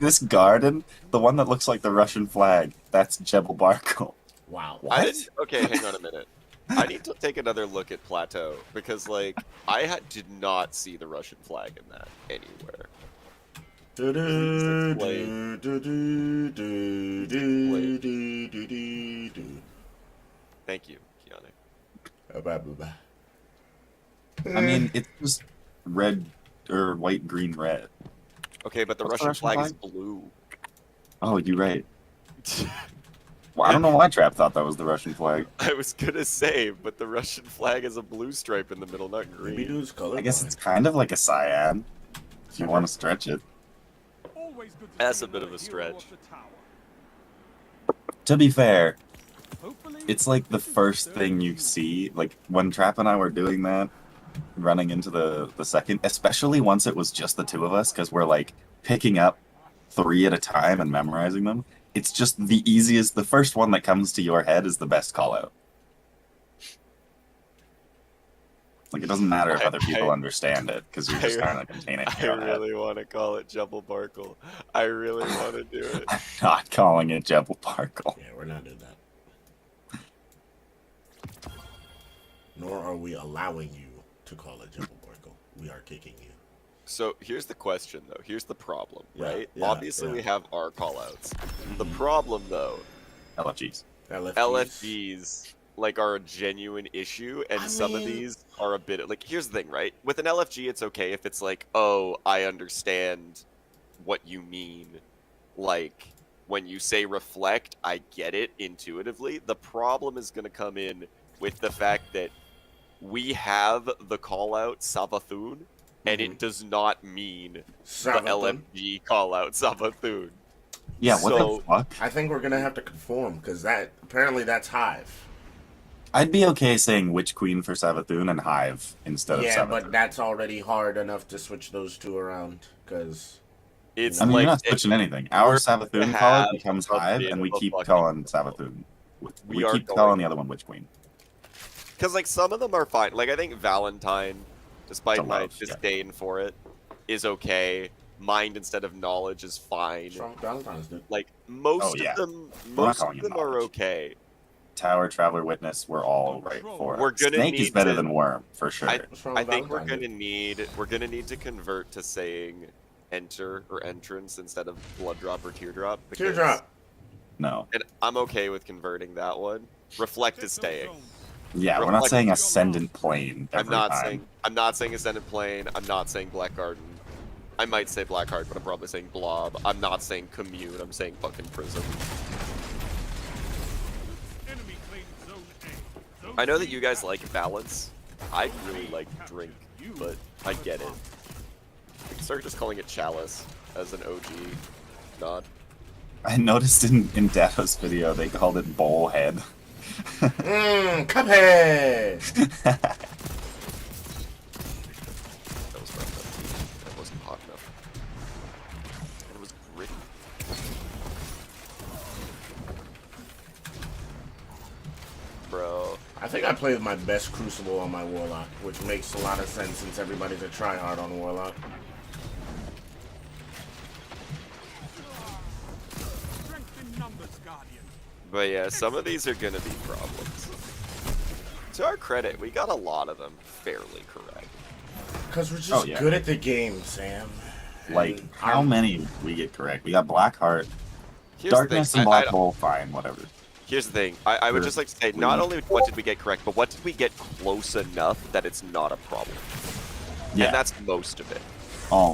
This garden, the one that looks like the Russian flag, that's Jebel Barkle. Wow. What? Okay, hang on a minute. I need to take another look at Plateau because, like, did not see the Russian flag in that anywhere. Thank you, Keanu. I mean, it's just red or white, green, red. Okay, but the What's the Russian Russian flag is flag? blue. Oh, you're right. Well, I don't know why Trap thought that was the Russian flag. I was gonna say, but the Russian flag is a blue stripe in the middle, not green. I guess it's kind of like a cyan, if you want to stretch it. That's a bit of a stretch. To be fair, it's like the first thing you see, like when Trap and I were doing that, running into the second, especially once it was just the two of us, because we're like picking up 3 at a time and memorizing them. It's just the easiest, the first one that comes to your head is the best call out. Like, it doesn't matter if other people understand it, because you're just kind of containing it in your head. I really want to call it Jebel Barkle. I really want to do it. I'm not calling it Jebel Barkle. Yeah, we're not doing that. Nor are we allowing you to call it Jebel Barkle. We are kicking you. So here's the question, though. Here's the problem, right? Yeah, Obviously, we have our callouts. The problem, though, LFGs. LFGs like are a genuine issue, and some of these are a bit like. Here's the thing, right? With an LFG, it's okay if it's like, oh, I understand what you mean. Like when you say reflect, I get it intuitively. The problem is going to come in with the fact that we have the callout Savathun, and it does not mean the LFG callout Savathun. Yeah, what the fuck? I think we're gonna have to conform because apparently that's Hive. I'd be okay saying Witch Queen for Savathun and Hive instead of Savathun. Yeah, but that's already hard enough to switch those two around because it's. I mean, like, you're not switching anything. Our Savathun call becomes Hive, and we keep calling Savathun. We keep calling the other one Witch Queen. Because like some of them are fine. Like I think Valentine, despite my love, disdain for it, is okay. Mind instead of knowledge is fine. Valentine's good. Like most of them are okay. Tower, Traveler, Witness, we're all right for it. Snake is better than Worm for sure. I think we're gonna need to convert to saying enter or entrance instead of blood drop or teardrop. Teardrop. No. And I'm okay with converting that one. Reflect is staying. Yeah, we're not saying Ascendant Plane. I'm not saying Ascendant Plane. I'm not saying Black Garden. I might say Blackheart, but I'm probably saying Blob. I'm not saying Commune. I'm saying fucking Prism. I know that you guys like balance. I really like drink, but I get it. We can start just calling it Chalice as an OG nod. I noticed in Dato's video they called it Bowlhead. Cuphead! That was rough up. That wasn't hot enough. And it was gritty. Bro. I think I played my best Crucible on my Warlock, which makes a lot of sense since everybody's a tryhard on Warlock. But yeah, some of these are gonna be problems. To our credit, we got a lot of them fairly correct. Because we're just good at the game, Sam. Like, how many we get correct? We got Blackheart, Darkness, and Black Hole, fine, whatever. Here's the thing. I would just like to say, not only what did we get correct, but what did we get close enough that it's not a problem? Yeah. And that's most of it. Oh,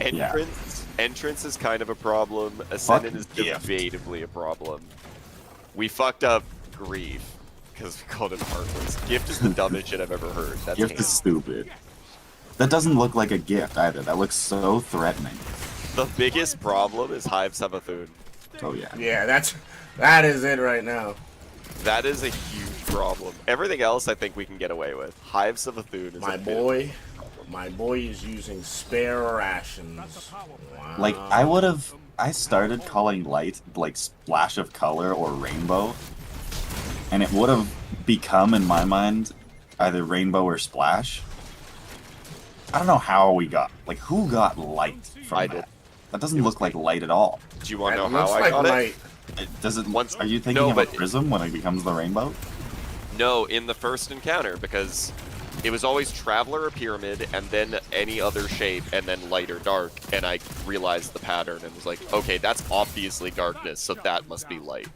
Entrance is kind of a problem. Ascendant is debatably a problem. We fucked up Grief, because we called it Heartless. Gift is the dumbest shit I've ever heard. That's Gift is stupid. That doesn't look like a gift either. That looks so threatening. The biggest problem is Hive Savathun. Oh yeah. Yeah, that is it right now. That is a huge problem. Everything else I think we can get away with. Hive Savathun is my boy is using spare rations. Wow. Like, I started calling light, like, splash of color or rainbow, and it would have become, in my mind, either rainbow or splash. I don't know how we got, like, who got light from that? That doesn't look like light at all. Do you want to That know how looks I like got light. Does it? Once- Are you thinking no, of but- a prism when it becomes the rainbow? it? No, in the first encounter, because it was always traveler or pyramid, and then any other shape, and then light or dark. And I realized the pattern and was like, okay, that's obviously darkness, so that must be light.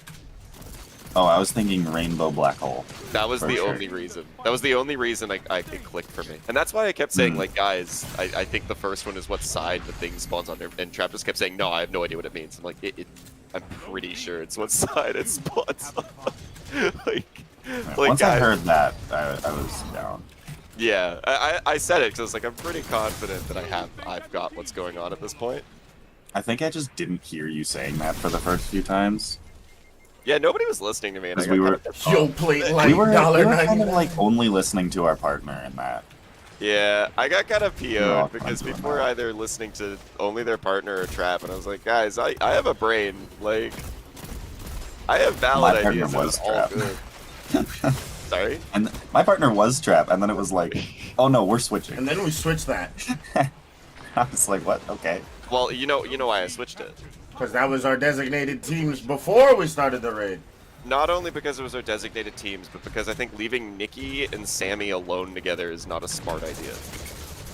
Oh, I was thinking rainbow black hole. That was For the sure. only reason. That was the only reason it clicked for me. And that's why I kept saying, like, guys, I think the first one is what side the thing spawns on there. And Trap just kept saying, no, I have no idea what it means. I'm like, I'm pretty sure it's what side it spawns on. like, Once I guys, heard that, I was down. yeah, I said it because I was like, I'm pretty confident that I've got what's going on at this point. I think I just didn't hear you saying that for the first few times. Yeah, nobody was listening to me. And I Because got we kind were, of Yo, plate light, we were $1.99. kind of like only listening to our partner in that. Yeah, I got kind of all PO'd because doing people were that. either listening to only their partner or Trap, and I was like, guys, I have a brain. Like, I have valid My partner ideas. And was it's all Trap. good. Sorry? And my partner was Trap, and then it was like, oh no, we're switching. And then we switched that. I was like, what? Okay. Well, you know why I switched it. Because that was our designated teams before we started the raid. Not only because it was our designated teams, but because I think leaving Nikki and Sammy alone together is not a smart idea.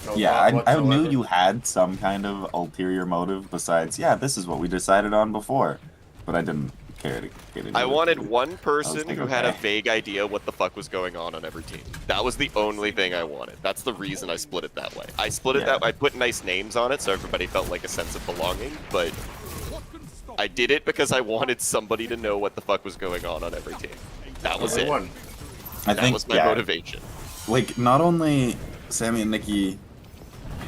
No Yeah, thought I knew whatsoever. you had some kind of ulterior motive besides, yeah, this is what we decided on before. But I didn't care to get into I it. wanted one person like, who had a okay. vague idea what the fuck was going on every team. That was the only thing I wanted. That's the reason I split it that way. I split it Yeah. that I put nice names on it so everybody felt like a sense of belonging, but I did it because I wanted somebody to know what the fuck was going on every team. That was it. One. I That think, was my yeah, motivation. like, not only Sammy and Nikki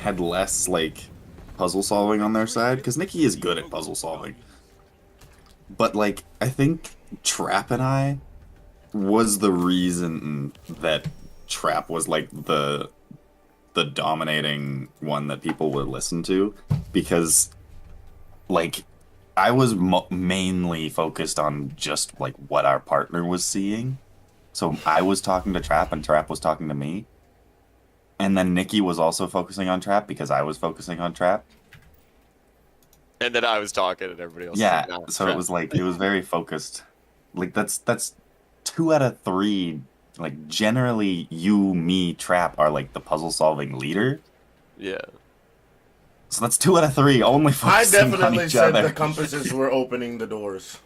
had less, like, puzzle solving on their side, because Nikki is good at puzzle solving. But, like, I think Trap and I was the reason that Trap was, like, the dominating one that people would listen to, because, like, I was mainly focused on just, like, what our partner was seeing. So I was talking to Trap, and Trap was talking to me. And then Nikki was also focusing on Trap because I was focusing on Trap. And then I was talking and everybody else was Yeah, like, nah, so crap. it was like, it was very focused. Like, that's 2 out of 3. Like, generally, you, me, Trap are, like, the puzzle-solving leader. Yeah. So that's 2 out of 3 only I focusing on definitely each said other. the compasses were opening the doors.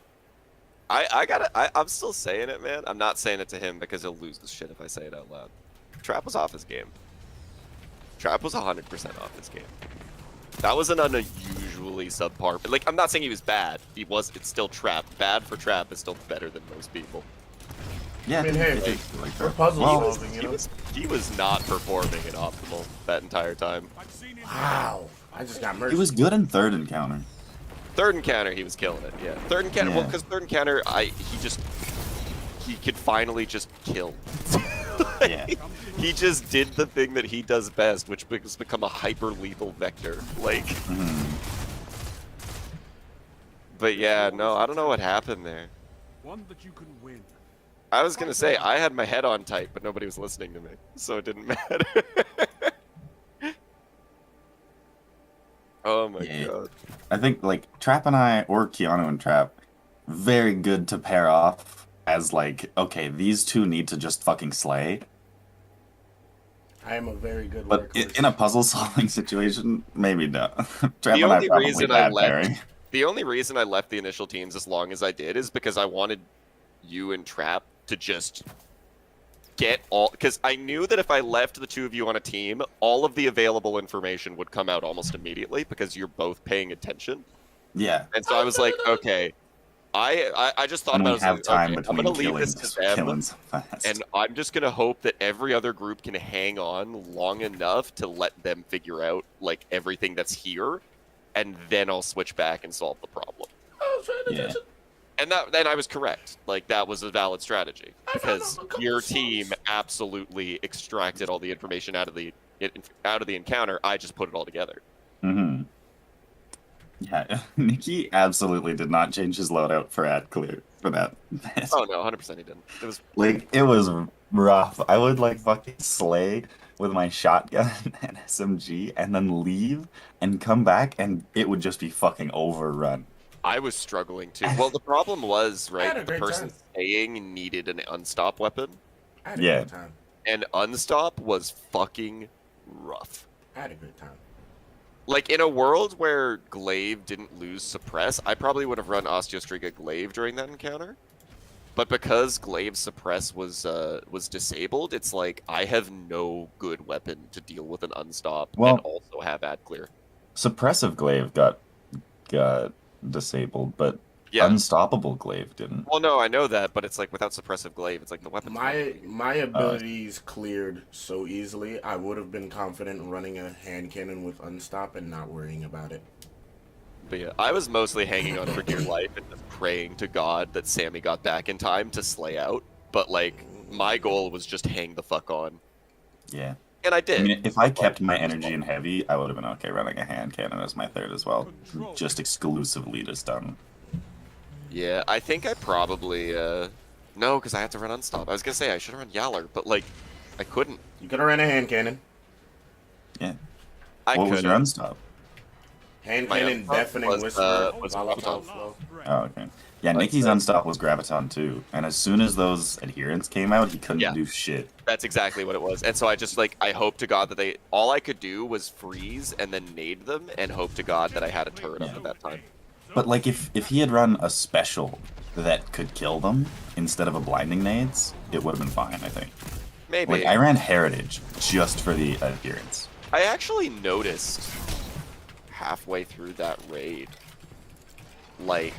I'm still saying it, man. I'm not saying it to him because he'll lose the shit if I say it out loud. Trap was off his game. Trap was 100% off his game. That was an unusually subpar. Like, I'm not saying he was bad. It's still Trap. Bad for Trap is still better than most people. Yeah, I mean, hey, it like, is like we're that. puzzle Well, solving, you know? He was not performing at optimal that entire time. Wow. I just got mercy. he was good in third encounter. Third encounter, he was killing it. Yeah. Third encounter, well, Yeah. because third encounter, he could finally just kill. Yeah. He just did the thing that he does best, which has become a hyper-lethal vector. Like, Mhm. but yeah, no, I don't know what happened there. One that you can win. I was gonna say, I had my head on tight, but nobody was listening to me, so it didn't matter. Oh my Yeah. god. I think, like, Trap and I, or Keanu and Trap, very good to pair off as, like, okay, these two need to just fucking slay. I am a very good But workhorse. in a puzzle-solving situation, maybe no. Trap The and I only probably reason I bad left- pairing. The only reason I left the initial teams as long as I did is because I wanted you and Trap to just get all, because I knew that if I left the two of you on a team, all of the available information would come out almost immediately because you're both paying attention. Yeah. And so I was like, okay, I just thought And about we it. I have was like, time okay, I'm between gonna leave killings, this to them, killing so fast. and I'm just gonna hope that every other group can hang on long enough to let them figure out like everything that's here, and then I'll switch back and solve the problem. Yeah. And then I was correct. Like, that was a valid strategy because your team absolutely extracted all the information out of the encounter. I just put it all together. Mm-hmm. Yeah, Nikki absolutely did not change his loadout for ad clear for that. Oh no, 100% he didn't. It was Like, it was rough. I would, like, fucking slay with my shotgun and SMG and then leave and come back and it would just be fucking overrun. I was struggling too. Well, the problem was, I had a right, the great person time. staying needed an unstop weapon, I had a Yeah. good time. and unstop was fucking rough. I had a good time. Like, in a world where Glaive didn't lose suppress, I probably would have run Osteostriga Glaive during that encounter. But because Glaive suppress was disabled, it's like I have no good weapon to deal with an unstop Well- and also have ad clear. Suppressive glaive got disabled, but Yeah. unstoppable glaive didn't. Well, no, I know that, but it's like without suppressive Glaive, it's like the weapon's My abilities cleared so easily. I would have been confident running a hand cannon with unstop and not worrying about it. But yeah, I was mostly hanging on for dear life and just praying to God that Sammy got back in time to slay out. But like, my goal was just hang the fuck on, Yeah. and I did. I mean, if I kept my energy in heavy, I would have been okay running a hand cannon as my third as well. Just exclusively to stun. Yeah, I think I probably no, because I had to run unstop. I was gonna say I should have run Yaller, but like, I couldn't. You could have ran a hand cannon. Yeah. I What was couldn't. your unstop? Hand My cannon, unstop deafening was, whisper, was volatile Graviton. flow. Oh, okay. Yeah, Like Nikki's the- unstop was Graviton too, and as soon as those adherents came out, he couldn't Yeah. do shit. That's exactly what it was. And so I just like, I hope to God that they, all I could do was freeze and then nade them and hope to God that I had a turret up at that time. But like, if he had run a special that could kill them instead of a blinding nades, it would have been fine. I think. Maybe. Like, I ran Heritage just for the adherents. I actually noticed halfway through that raid, like,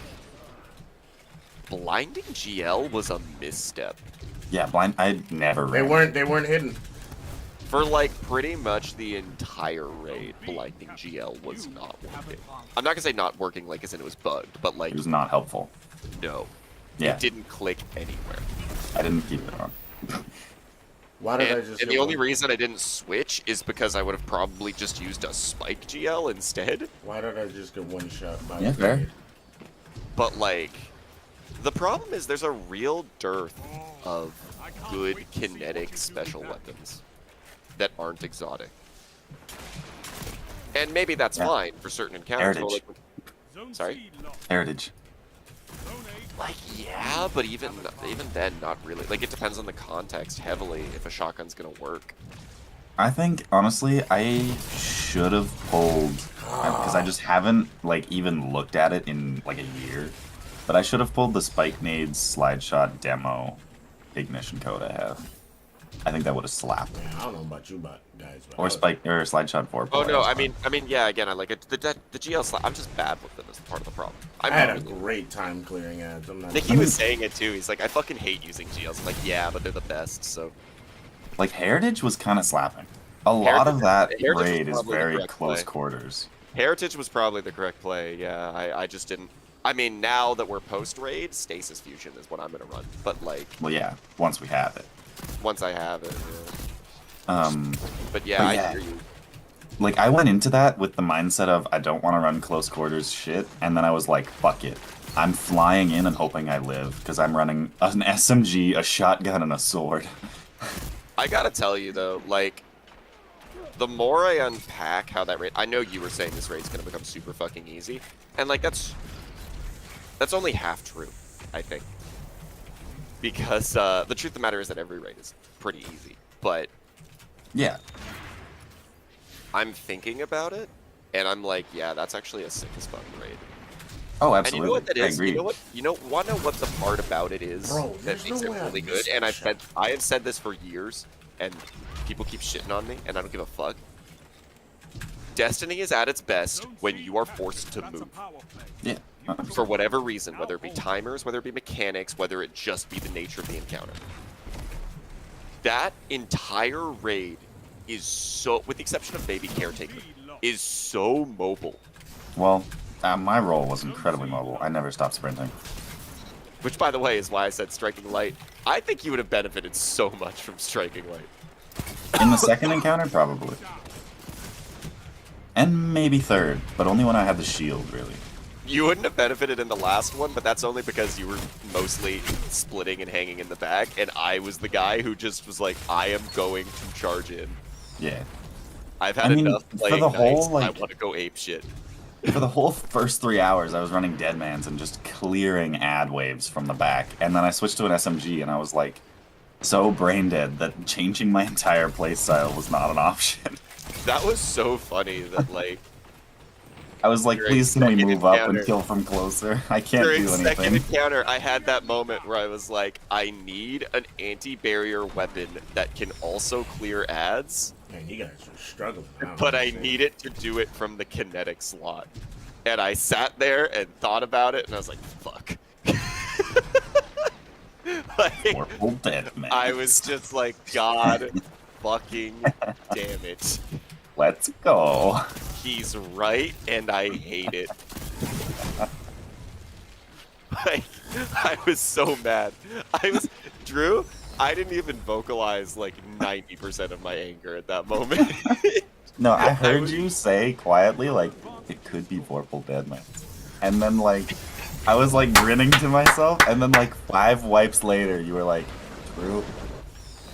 blinding GL was a misstep. Yeah, blind. I never They ran. weren't hidden. For like pretty much the entire raid, blinding GL was not working. I'm not gonna say not working like as in it was bugged, but like It was not helpful. no, Yeah, it didn't click anywhere. I didn't keep it on. Why did I And, just and get the only one? reason I didn't switch is because I would have probably just used a spike GL instead. Why did I just get one shot by Yeah, a fair. grenade? But like, the problem is there's a real dearth of good kinetic special weapons that aren't exotic. And maybe that's Yeah. fine for certain encounters. but, Heritage. like, sorry? Heritage. Like, yeah, but even then, not really. Like, it depends on the context heavily if a shotgun's gonna work. I think honestly, I should have pulled because I just haven't like even looked at it in like a year. But I should have pulled the Spike Nades slide shot demo ignition code I have. I think that would have slapped. Man, I don't know about you, guys, but Or Spike or slide shot 4. Oh no, I mean, yeah, again, I like it. The GL slap. I'm just bad with them. Is part of the problem. I I'm had not a really. great time clearing ads. I'm not. Nicky was saying it too. He's like, I fucking hate using GLs. I'm like, yeah, but they're the best. So like Heritage was kind of slapping. A lot of that Heritage was raid is probably the very correct close play. quarters. Heritage was probably the correct play. Yeah, I just didn't. I mean, now that we're post raid, Stasis Fusion is what I'm gonna run. But like, Well, yeah, once we have it. once I have it. Yeah. But yeah, But yeah. I hear you. Like, I went into that with the mindset of I don't want to run close quarters shit, and then I was like, fuck it. I'm flying in and hoping I live, because I'm running an SMG, a shotgun, and a sword. I gotta tell you though, like, the more I unpack how that raid, I know you were saying this raid's gonna become super fucking easy, and like that's only half true, I think. Because the truth of the matter is that every raid is pretty easy, but Yeah. I'm thinking about it, and I'm like, yeah, that's actually a sick as fuck raid. Oh, And absolutely. you know what that I is? agree. Wanna know what the part about it is Bro, that there's makes no it way I really missed good? And that I have said this for years, and people keep shitting on me, and I don't give a fuck. Destiny is at its best when you are forced to move. Yeah. For whatever reason, whether it be timers, whether it be mechanics, whether it just be the nature of the encounter. That entire raid is so, with the exception of Baby Caretaker, is so mobile. Well, my role was incredibly mobile. I never stopped sprinting. Which, by the way, is why I said striking light. I think you would have benefited so much from striking light. In the second encounter, probably. And maybe third, but only when I had the shield, really. You wouldn't have benefited in the last one, but that's only because you were mostly splitting and hanging in the back, and I was the guy who just was like, I am going to charge in. Yeah. I've had enough playing for the nights. whole I like want to go ape shit. for the whole first 3 hours, I was running Deadmans and just clearing ad waves from the back, and then I switched to an SMG, and I was like so brain dead that changing my entire playstyle was not an option. That was so funny that like I was like, during please can I second move up encounter- and kill from closer? I can't during do second anything. encounter, I had that moment where I was like, I need an anti-barrier weapon that can also clear ads, Man, you guys are struggling. but I need it to do it from the kinetic slot. And I sat there and thought about it, and I was like, fuck. Like, Purple Deadman. I was just like, God fucking damn it. Let's go. He's right, and I hate it. Like, I was so mad. Drew, I didn't even vocalize like 90% of my anger at that moment. No, I heard you say quietly, like, it could be Vorpal Deadman. And then, like, I was, like, grinning to myself, and then, like, 5 wipes later, you were like, Drew,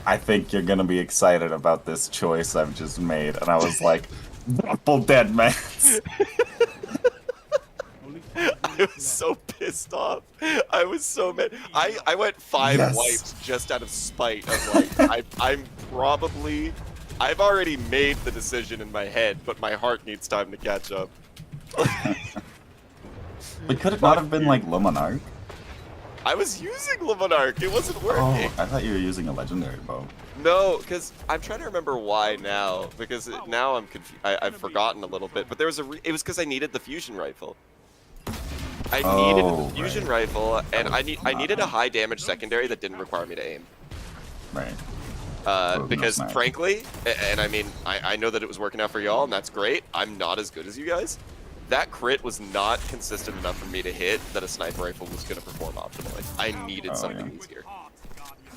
I think you're gonna be excited about this choice I've just made. And I was like, Vorpal Deadman. I was so pissed off. I was so mad. I went 5 Yes. wipes just out of spite of like, I've already made the decision in my head, but my heart needs time to catch up. But could it not have been, like, Luminark? I was using Luminark. It wasn't Oh, working. I thought you were using a legendary bow. No, because I'm trying to remember why now. Because now I'm I've forgotten a little bit. But there was it was because I needed the fusion rifle. I needed the fusion rifle, and I needed a high damage secondary that didn't require me to aim. Right. Because no snap. frankly, and I mean, I know that it was working out for y'all, and that's great. I'm not as good as you guys. That crit was not consistent enough for me to hit that a sniper rifle was going to perform optimally. I needed something easier.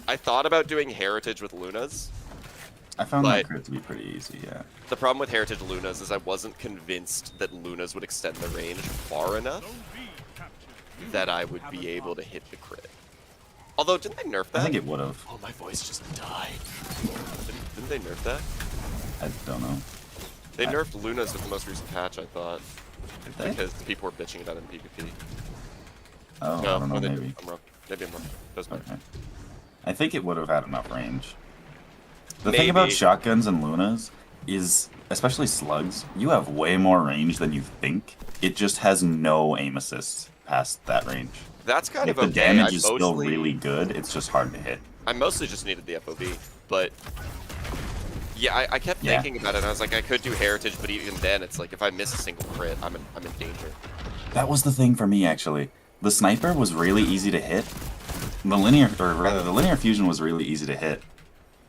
I thought about doing Heritage with Lunas. I found that but- crit to be pretty easy, yeah. The problem with Heritage Lunas is I wasn't convinced that Lunas would extend the range far enough that I would be able to hit the crit. Although, didn't they nerf that? I think it would have. Oh, my voice just died. Didn't they nerf that? I don't know. They nerfed Lunas with the most recent patch, I thought. Did they? Because people were bitching about it in PvP. Oh, I don't know, they maybe. didn't. I'm wrong. Maybe I'm wrong. Doesn't matter. Okay. I think it would have had enough range. The Maybe. thing about shotguns and Lunas is, especially slugs, you have way more range than you think. It just has no aim assist past that range. That's kind If of the okay. damage is still really good, it's just hard to hit. I mostly just needed the FOB, but yeah, I kept Yeah. thinking about it. And I was like, I could do Heritage, but even then, it's like if I miss a single crit, I'm in danger. That was the thing for me, actually. The sniper was really easy to hit. The linear fusion was really easy to hit.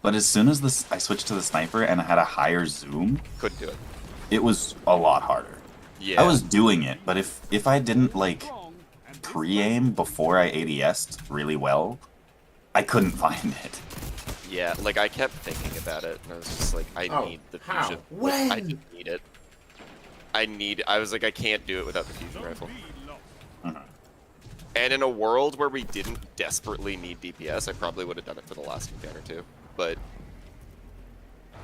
But as soon as I switched to the sniper and I had a higher zoom, Couldn't do it. it was a lot harder. Yeah. I was doing it, but if I didn't, like, pre-aim before I ADS'd really well, I couldn't find it. Yeah, like I kept thinking about it, and I was just like, I Oh, need the how? fusion. When? I just need it. I was like, I can't do it without the fusion rifle. And in a world where we didn't desperately need DPS, I probably would have done it for the last encounter too. But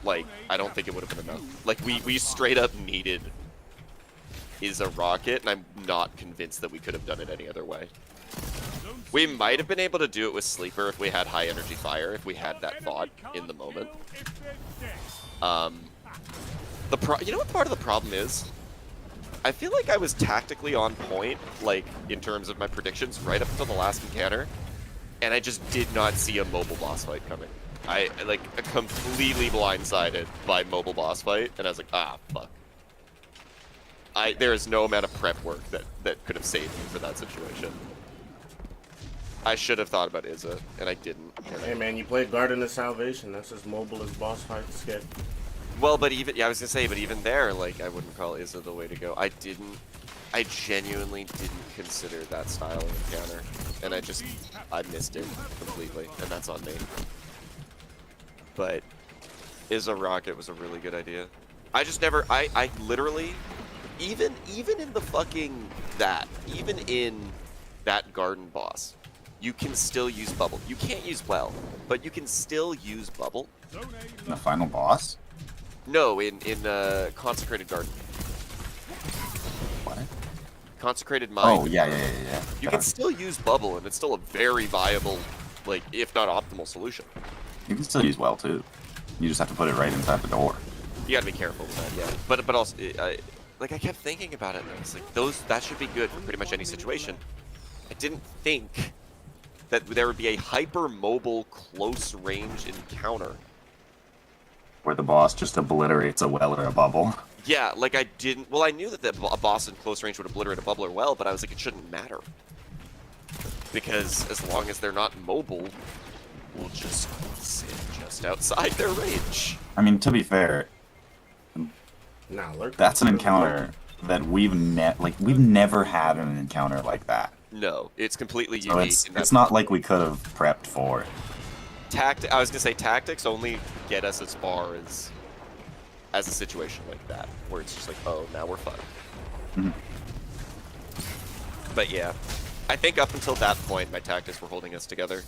like, I don't think it would have been enough. Like we straight up needed is a rocket, and I'm not convinced that we could have done it any other way. We might have been able to do it with Sleeper if we had high energy fire, if we had that thought in the moment. You know what part of the problem is? I feel like I was tactically on point, like, in terms of my predictions right up until the last encounter, and I just did not see a mobile boss fight coming. I, like, completely blindsided by mobile boss fight, and I was like, ah, fuck. There is no amount of prep work that could have saved me for that situation. I should have thought about Izza, and I didn't. Hey man, you played Garden of Salvation. That's as mobile as boss fights get. Well, but even, yeah, I was gonna say, but even there, like, I wouldn't call Izza the way to go. I genuinely didn't consider that style of encounter, and I missed it completely, and that's on me. But Izza Rocket was a really good idea. I just never, I literally, even in the fucking even in that garden boss, you can still use bubble. You can't use well, but you can still use bubble. The final boss? No, in Consecrated Garden. What? Consecrated Mine. Oh, yeah. You Got can it. still use Bubble, and it's still a very viable, like, if not optimal solution. You can still use well, too. You just have to put it right inside the door. You gotta be careful with that, yeah. But also, I kept thinking about it, and I was like, that should be good for pretty much any situation. I didn't think that there would be a hyper-mobile, close-range encounter. Where the boss just obliterates a well or a bubble. Yeah, like I didn't... Well, I knew that a boss in close range would obliterate a bubbler well, but I was like, it shouldn't matter. Because as long as they're not mobile, we'll just sit just outside their range. I mean, to be fair, Nah, lurk. that's an encounter that we've never had an encounter like that. No, it's completely So unique. it's not like we could have prepped for it. I was gonna say tactics only get us as far as a situation like that, where it's just like, oh, now we're fucked. Mhm. But yeah, I think up until that point, my tactics were holding us together,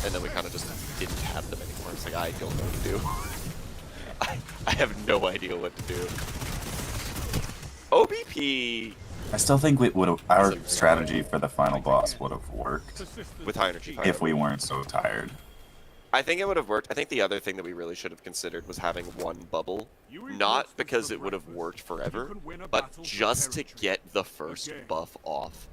and then we kind of just didn't have them anymore. It's like, I don't know what to do. I have no idea what to do. OBP I still think our strategy for the final boss would have worked with high energy fire. if we weren't so tired. I think it would have worked. I think the other thing that we really should have considered was having one bubble. Not because it would have worked forever, but just to get the first buff off.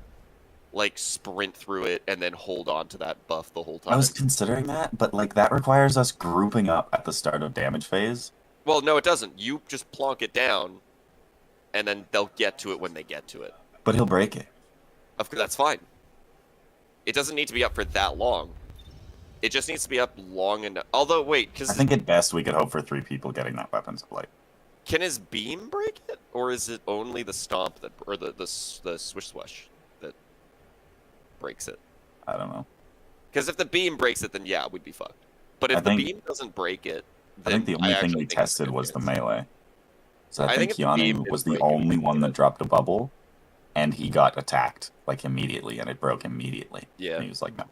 Like, sprint through it and then hold on to that buff the whole time. I was considering that, but like that requires us grouping up at the start of damage phase. Well, no, it doesn't. You just plonk it down, and then they'll get to it when they get to it. But he'll break it. Of course, that's fine. It doesn't need to be up for that long. It just needs to be up long enough. Although, wait, because I think at best we could hope for 3 people getting that weapons of light. can his beam break it, or is it only the stomp that, or the swish swash that breaks it? I don't know. Because if the beam breaks it, then yeah, we'd be fucked. But if the beam doesn't break it, I then think the only thing actually we think it's tested good was the chance. melee. So I I think think if the beam Keanu was didn't the break it, only we'd one be that good. dropped a bubble, and he got attacked like immediately, and it broke immediately. Yeah. And he was like, no.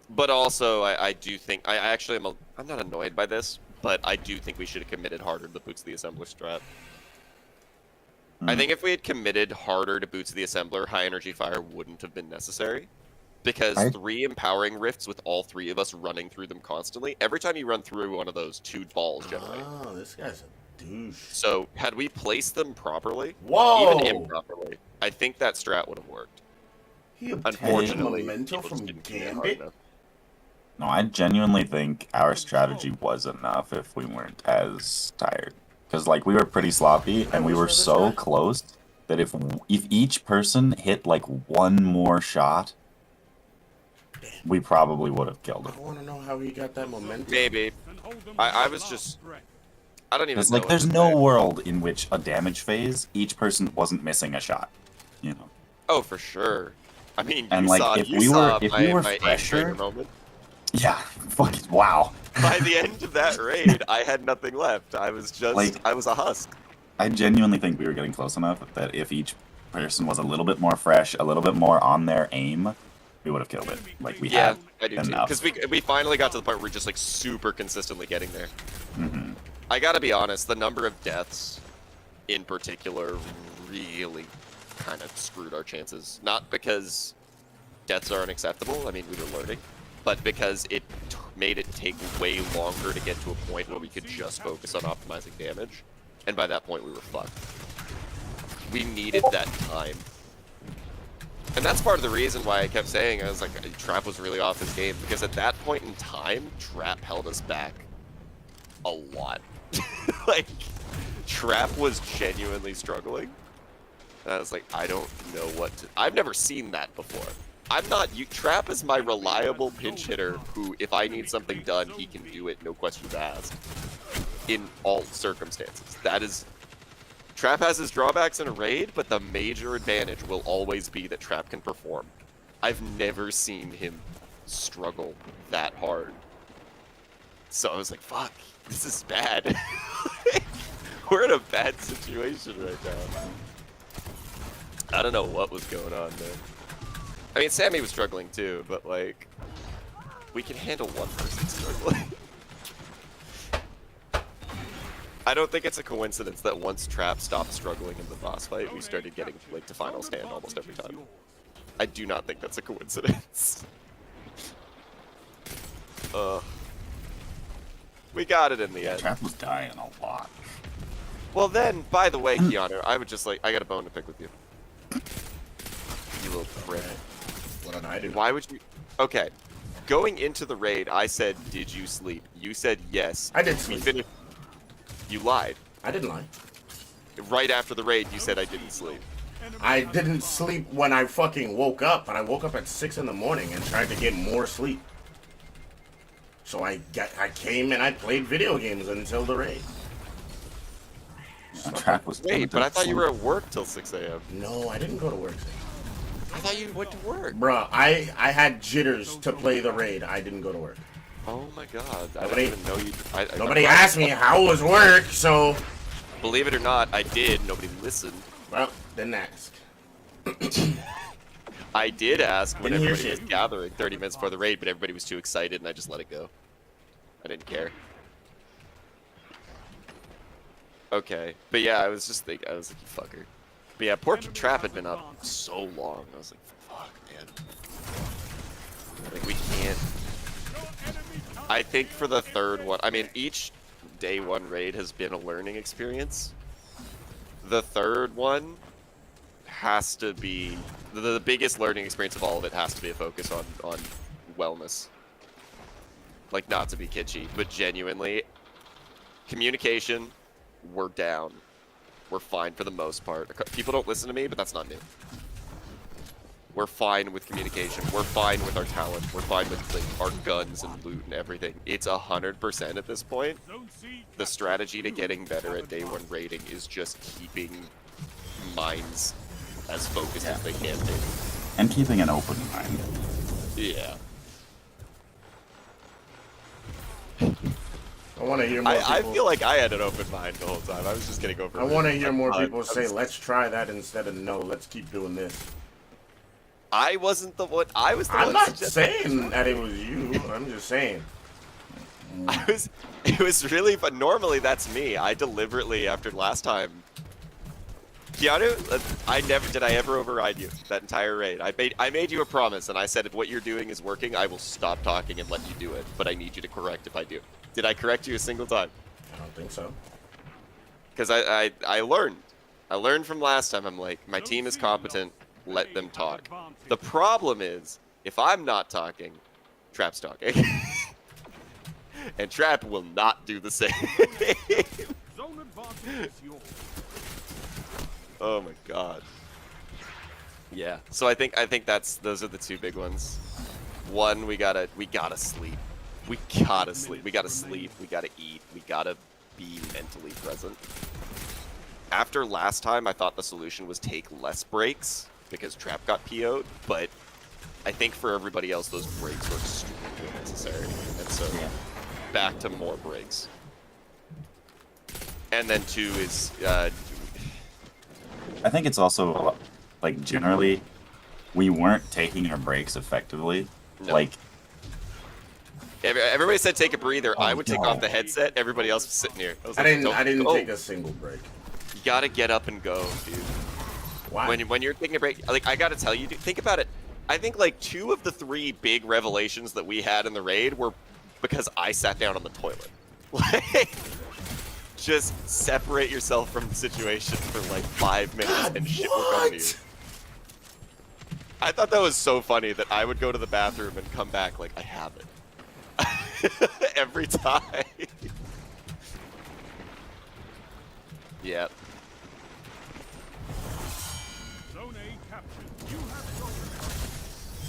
But also, I do think I actually am. I'm not annoyed by this, but I do think we should have committed harder to the Boots of the Assembler strat. I think if we had committed harder to Boots of the Assembler, high energy fire wouldn't have been necessary. Because 3 empowering rifts with all 3 of us running through them constantly, every time you run through one of those, 2 balls generate. Oh, this guy's a douche. So, had we placed them properly, Whoa! even improperly, I think that strat would have worked. He obtained Unfortunately, memento people just from didn't commit hard Gambit. enough. No, I genuinely think our strategy was enough if we weren't as tired. Because, like, we were pretty sloppy, and we were so close that if each person hit, like, one more shot, we probably would have killed I him. want to know how he got that momentum. Maybe. I was just... I don't even It's know. like, there's what to no say. world in which a damage phase, each person wasn't missing a shot. You know? Oh, for sure. I mean, And, you like, saw, if you we saw were- if my, we were my fresher- anger moment. Yeah, fucking wow. By the end of that raid, I had nothing left. I was just... Like- I was a husk. I genuinely think we were getting close enough that if each person was a little bit more fresh, a little bit more on their aim, we would have killed it. Like, we Yeah, had I do too. enough. Because we finally got to the point where we're just like super consistently getting there. Mm-hmm. I gotta be honest, the number of deaths in particular really kind of screwed our chances. Not because deaths are unacceptable, I mean, we were learning, but because it made it take way longer to get to a point where we could just focus on optimizing damage. And by that point, we were fucked. We needed that time. And that's part of the reason why I kept saying, I was like, Trap was really off his game, because at that point in time, Trap held us back a lot. Like, Trap was genuinely struggling. And I was like, I don't know what to... I've never seen that before. I'm not... Trap is my reliable pinch hitter who, if I need something done, he can do it, no questions asked. In all circumstances. That is... Trap has his drawbacks in a raid, but the major advantage will always be that Trap can perform. I've never seen him struggle that hard. So I was like, fuck, this is bad. We're in a bad situation right now. I don't know what was going on there. I mean, Sammy was struggling too, but like, we can handle one person struggling. I don't think it's a coincidence that once Trap stopped struggling in the boss fight, we started getting like to final stand almost every time. I do not think that's a coincidence. We got it in the end. Trap was dying a lot. Well then, by the way, Keanu, I would just like, I got a bone to pick with you. You little prick. What did I do? Why would you? Okay. Going into the raid, I said, did you sleep? You said yes. I did We sleep. finished. You lied. I didn't lie. Right after the raid, you said I didn't sleep. I didn't sleep when I fucking woke up, but I woke up at 6 in the morning and tried to get more sleep. So I came and I played video games until the raid. Trap was. Wait, but I thought you were at work till 6 a.m. No, I didn't go to work. I thought you went to work. Bruh, I had jitters to play the raid. I didn't go to work. Oh my god. I Nobody- didn't even know you. Nobody asked me how was work, so... Believe it or not, I did. Nobody listened. Well, didn't ask. I did ask when Didn't hear everybody was shit. gathering 30 minutes before the raid, but everybody was too excited and I just let it go. I didn't care. Okay. But yeah, I was just thinking, I was like, you fucker. But yeah, poor Trap had been up so long. I was like, fuck, man. Like, we can't. I think for the third one, I mean, each day one raid has been a learning experience. The third one has to be, the biggest learning experience of all of it has to be a focus on wellness. Like, not to be kitschy, but genuinely, communication, we're down. We're fine for the most part. People don't listen to me, but that's not new. We're fine with communication. We're fine with our talent. We're fine with like, our guns and loot and everything. It's 100% at this point. The strategy to getting better at day one raiding is just keeping minds as focused as they can be. And keeping an open mind. Yeah. I want to hear more I people... feel like I had an open mind the whole time. I was just getting over it. I want to hear more I people say, let's try that instead of no, let's keep doing this. I wasn't the one. I was the one. I'm not suggesting- saying that it was you. I'm just saying. It was really, but normally that's me. I deliberately, after last time, Keanu, did I ever override you that entire raid? I made you a promise, and I said if what you're doing is working, I will stop talking and let you do it. But I need you to correct if I do. Did I correct you a single time? I don't think so. Because I learned. I learned from last time. I'm like, my team is competent. Let them talk. The problem is, if I'm not talking, Trap's talking. And Trap will not do the same. Oh my god. Yeah. So I think those are the two big ones. One, we gotta sleep. We gotta sleep. We gotta sleep. We gotta eat. We gotta be mentally present. After last time, I thought the solution was take less breaks because Trap got PO'd, but I think for everybody else, those breaks were extremely necessary. And so, back to more breaks. And then two is, I think it's also, like, generally, we weren't taking our breaks effectively. No. Like, everybody said take a breather. I would take God. off the headset. Everybody else was sitting here. I was I like, didn't "Don't go." take a single break. You gotta get up and go, dude. Why? When you're taking a break, like I gotta tell you, dude, think about it. I think like 2 of the 3 big revelations that we had in the raid were because I sat down on the toilet. Like, just separate yourself from the situation for like 5 minutes God, and shit will come to you. what? I thought that was so funny that I would go to the bathroom and come back like I have it. Every time. Yep.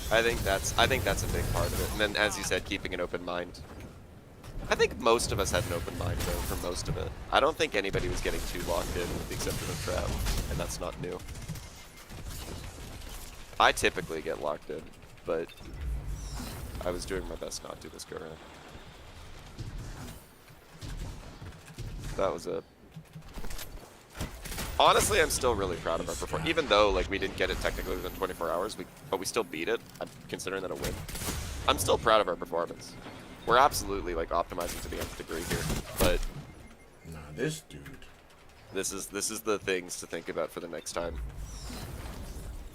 I think that's a big part of it. And then, as you said, keeping an open mind. I think most of us had an open mind, though, for most of it. I don't think anybody was getting too locked in, with the exception of Trap, and that's not new. I typically get locked in, but I was doing my best not to this go around. That was it. Honestly, I'm still really proud of our performance. Even though, like, we didn't get it technically within 24 hours, but we still beat it. I'm considering that a win. I'm still proud of our performance. We're absolutely, like, optimizing to the nth degree here, but... Nah, This dude. This is the things to think about for the next time.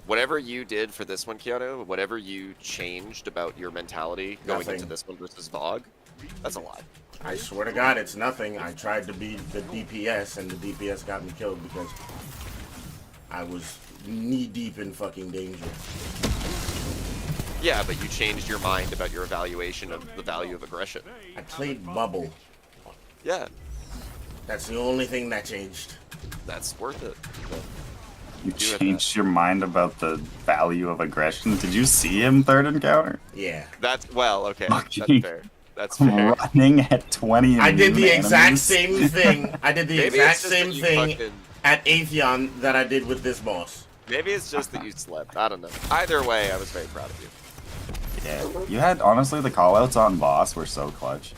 Whatever you did for this one, Keanu, whatever you changed about your mentality going into this one versus VOG, that's a lot. I swear to God, it's nothing. I tried to be the DPS, and the DPS got me killed because I was knee-deep in fucking danger. Yeah, but you changed your mind about your evaluation of the value of aggression. I played Bubble. Yeah. That's the only thing that changed. That's worth it. You changed your mind about the value of aggression. Did you see him third encounter? Yeah. That's, well, okay. That's fair. That's fair. Running at 20. I did the exact enemies. same thing. I did the Maybe exact it's just same that you thing fucking- at Atheon that I did with this boss. Maybe it's just that you slept. I don't know. Either way, I was very proud of you. Yeah, you had, honestly, the callouts on boss were so clutch.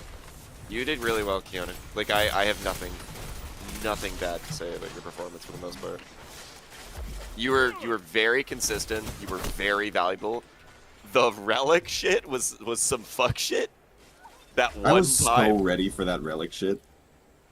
You did really well, Keanu. Like, I have nothing bad to say about your performance for the most part. You were very consistent. You were very valuable. The relic shit was some fuck shit. That one I was time. so ready for that relic shit.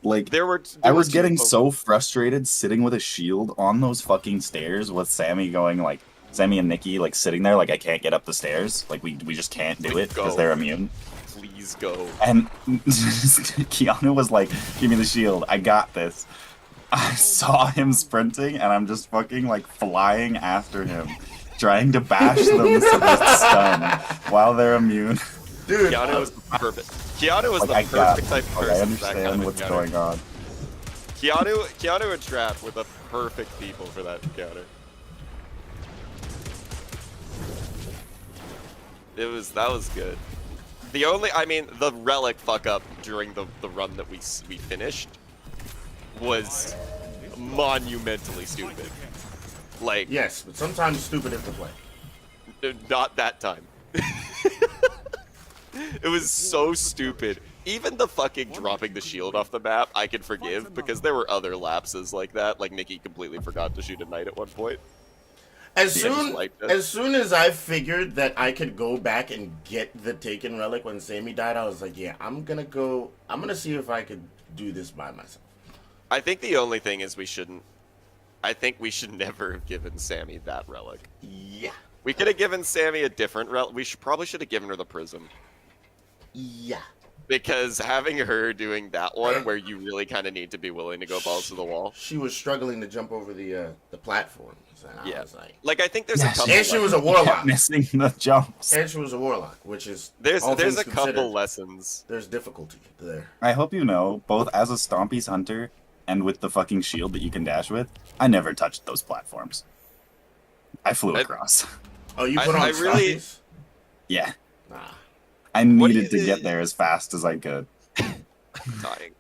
Like, There I was two getting moments. so frustrated sitting with a shield on those fucking stairs with Sammy going, like, Sammy and Nikki, like, sitting there like, I can't get up the stairs. Like, we just can't do Please it because go. they're immune. Please go. And Keanu was like, give me the shield. I got this. I saw him sprinting, and I'm just fucking, like, flying after him, trying to bash them with stun while they're immune. Dude, Keanu was perfect. Keanu was Like, the perfect type of like, person. I for that understand kind of what's encounter. going on. Keanu and Trap were the perfect people for that encounter. That was good. The only, I mean, the relic fuck up during the run that we finished was monumentally stupid. Like, yes, but sometimes stupid is the play. not that time. It was so stupid. Even the fucking dropping the shield off the map, I can forgive because there were other lapses like that. Like Nikki completely forgot to shoot a knight at one point. As Yeah, just soon like that. as soon as I figured that I could go back and get the Taken relic when Sammy died, I was like, yeah, I'm gonna see if I could do this by myself. I think the only thing is I think we should never have given Sammy that relic. Yeah. We could have given Sammy a different relic. We probably should have given her the prism. Yeah. Because having her doing that one where you really kind of need to be willing to go balls to the wall. She was struggling to jump over the platforms, and I Yeah. was like, Like, I think there's Yeah, a couple and she was a Kept warlock. missing the jumps. And she was a warlock, which is There's all a things couple considered, lessons. There's difficulty there. I hope you know, both as a Stompy's Hunter and with the fucking shield that you can dash with, I never touched those platforms. I flew across. Oh, you put on I really- stoppies? Yeah. Nah. I What do needed to you- get there as fast as I could. Dying.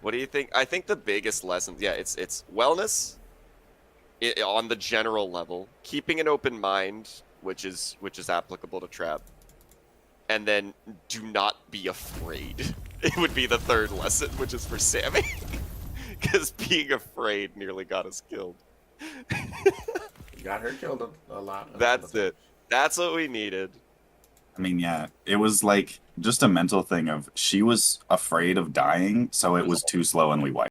What do you think? I think the biggest lesson, yeah, it's wellness on the general level, keeping an open mind, which is applicable to Trap, and then do not be afraid. It would be the third lesson, which is for Sammy, because being afraid nearly got us killed. You got her killed a lot. That's it. That's what we needed. I mean, yeah, it was like just a mental thing of she was afraid of dying, so it was too slow and we wiped.